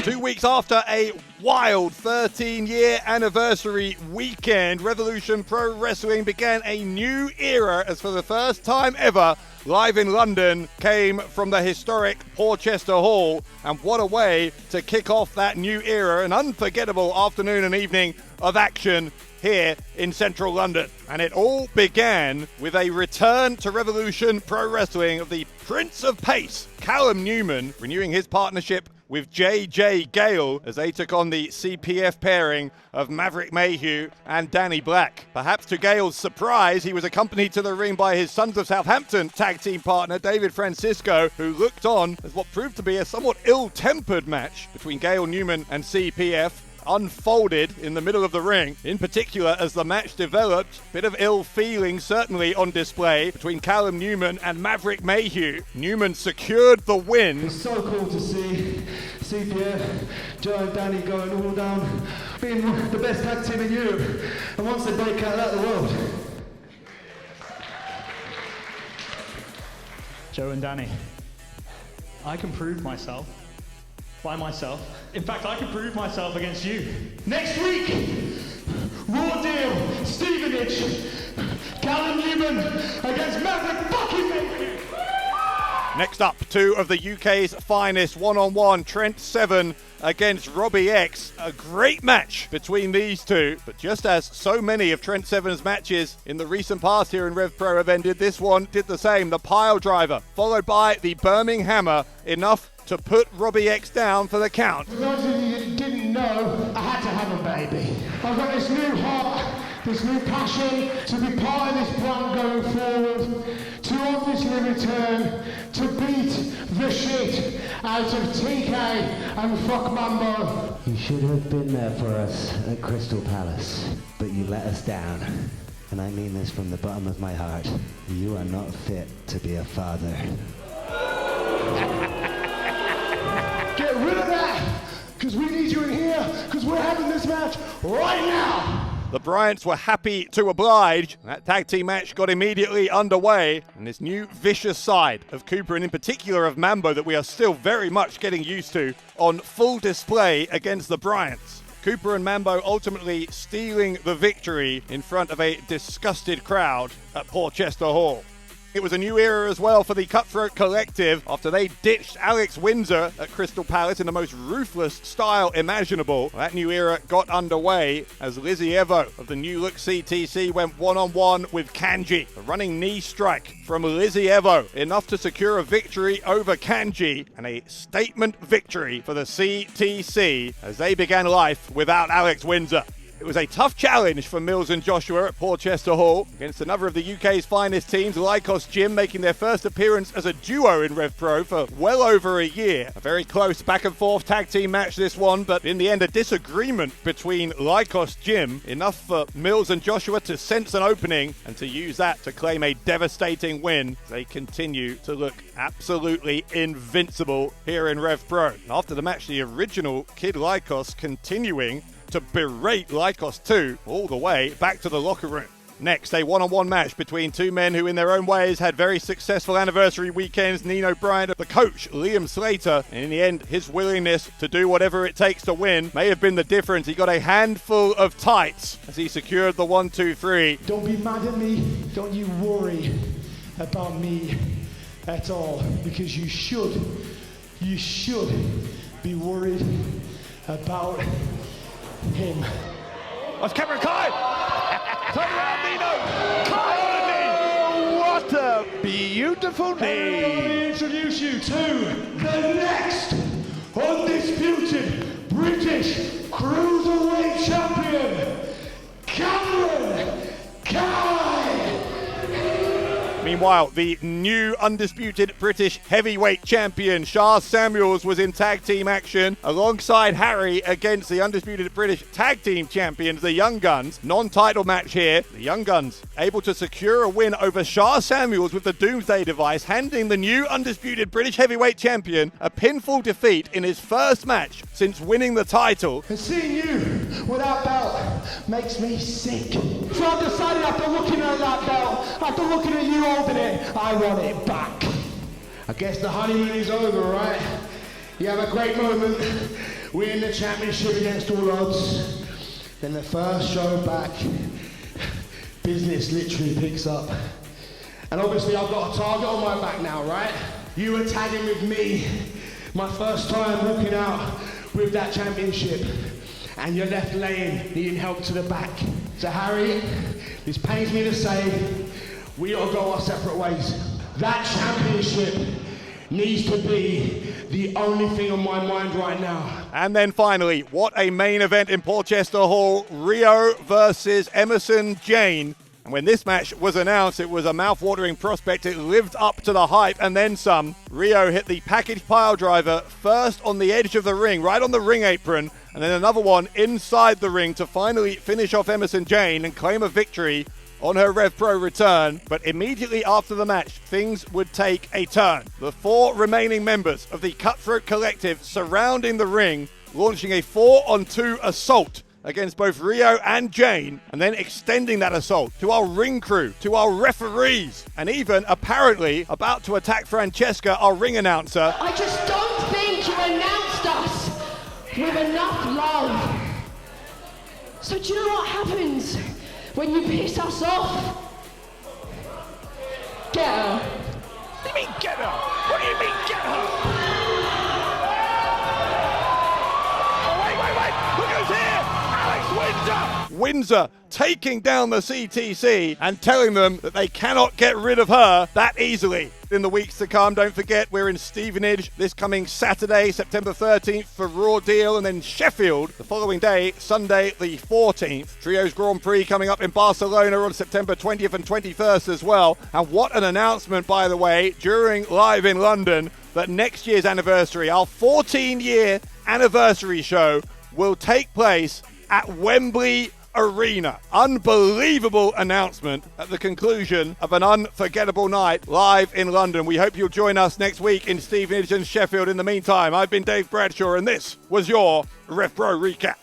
2 weeks after a wild 13-year anniversary weekend, Revolution Pro Wrestling began a new era as for the first time ever, live in London, came from the historic Porchester Hall. And what a way to kick off that new era, an unforgettable afternoon and evening of action here in central London. And it all began with a return to Revolution Pro Wrestling of the Prince of Pace, Callum Newman, renewing his partnership with JJ Gale as they took on the CPF pairing of Maverick Mayhew and Danny Black. Perhaps to Gale's surprise, he was accompanied to the ring by his Sons of Southampton tag team partner David Francisco, who looked on as what proved to be a somewhat ill-tempered match between Gale, Newman and CPF unfolded in the middle of the ring. In particular, as the match developed, a bit of ill feeling certainly on display between Callum Newman and Maverick Mayhew. Newman secured the win. It's so cool to see CPF, Joe and Danny going all down, being the best tag team in Europe, and once they break out of the world. Joe and Danny, I can prove myself by myself. In fact, I can prove myself against you. Next week, Raw Deal, Stevenage, Callum Newman against Maverick fucking Mayhew. Next up, two of the UK's finest one-on-one, Trent Seven against Robbie X. A great match between these two, but just as so many of Trent Seven's matches in the recent past here in RevPro have ended, this one did the same. The pile driver, followed by the Birmingham Hammer, enough to put Robbie X down for the count. For those of you that didn't know, I had to have a baby. I've got this new heart, this new passion to be part of this plan going forward, to obviously return, to beat the shit out of TK and fuck Mambo. You should have been there for us at Crystal Palace, but you let us down. And I mean this from the bottom of my heart. You are not fit to be a father. Get rid of that, because we need you in here, because we're having this match right now. The Bryants were happy to oblige. That tag team match got immediately underway, and this new vicious side of Cooper, and in particular of Mambo, that we are still very much getting used to, on full display against the Bryants. Cooper and Mambo ultimately stealing the victory in front of a disgusted crowd at Porchester Hall. It was a new era as well for the Cutthroat Collective after they ditched Alex Windsor at Crystal Palace in the most ruthless style imaginable. That new era got underway as Lizzie Evo of the New Look CTC went one-on-one with Kanji. A running knee strike from Lizzie Evo, enough to secure a victory over Kanji and a statement victory for the CTC as they began life without Alex Windsor. It was a tough challenge for Mills and Joshua at Porchester Hall against another of the UK's finest teams, Lycos Gym, making their first appearance as a duo in RevPro for well over a year. A very close back and forth tag team match this one, but in the end a disagreement between Lycos Gym, enough for Mills and Joshua to sense an opening and to use that to claim a devastating win. They continue to look absolutely invincible here in RevPro. After the match, the original Kid Lycos continuing to berate Lycos 2 all the way back to the locker room. Next, a one-on-one match between two men who in their own ways had very successful anniversary weekends. Nino Bryant, the coach, Liam Slater, and in the end, his willingness to do whatever it takes to win may have been the difference. He got a handful of tights as he secured the 1-2-3. Don't be mad at me, don't you worry about me at all, because you should be worried about him. That's Cameron Kai! Turn around, Nino! Kai on a knee! What a beautiful knee! Let me introduce you to the next undisputed British Cruiserweight Champion, Cameron Kai! Meanwhile, the new undisputed British heavyweight champion, Shah Samuels, was in tag team action alongside Harry against the undisputed British tag team champions, the Young Guns. Non-title match here. The Young Guns able to secure a win over Shah Samuels with the Doomsday device, handing the new undisputed British heavyweight champion a pinfall defeat in his first match since winning the title. And seeing you with that belt makes me sick. So I've decided after looking at that belt, after looking at you holding it, I want it back. I guess the honeymoon is over, right? You have a great moment win the championship against all odds. Then the first show back, business literally picks up. And obviously I've got a target on my back now, right? You were tagging with me, my first time walking out with that championship, and you're left laying, needing help to the back. So Harry, this pains me to say, we gotta go our separate ways. That championship needs to be the only thing on my mind right now. And then finally, what a main event in Porchester Hall, Rio versus Emerson Jane. And when this match was announced, it was a mouth-watering prospect. It lived up to the hype and then some. Rio hit the package pile driver first on the edge of the ring, right on the ring apron, and then another one inside the ring to finally finish off Emerson Jane and claim a victory on her RevPro return. But immediately after the match, things would take a turn. The 4 remaining members of the Cutthroat Collective surrounding the ring, launching a 4-on-2 assault against both Rio and Jane, and then extending that assault to our ring crew, to our referees, and even apparently about to attack Francesca, our ring announcer. I just don't think you announced us with enough love. So do you know what happens when you piss us off? Get her. What do you mean get her? What do you mean get her? Oh, wait. Look who's here. Windsor taking down the CTC and telling them that they cannot get rid of her that easily. In the weeks to come, don't forget, we're in Stevenage this coming Saturday, September 13th for Raw Deal, and then Sheffield the following day, Sunday the 14th. Trios Grand Prix coming up in Barcelona on September 20th and 21st as well. And what an announcement, by the way, during Live in London, that next year's anniversary, our 14-year anniversary show, will take place at Wembley Arena. Unbelievable announcement at the conclusion of an unforgettable night live in London. We hope you'll join us next week in Stevenage and Sheffield. In the meantime, I've been Dave Bradshaw, and this was your RevPro Recap.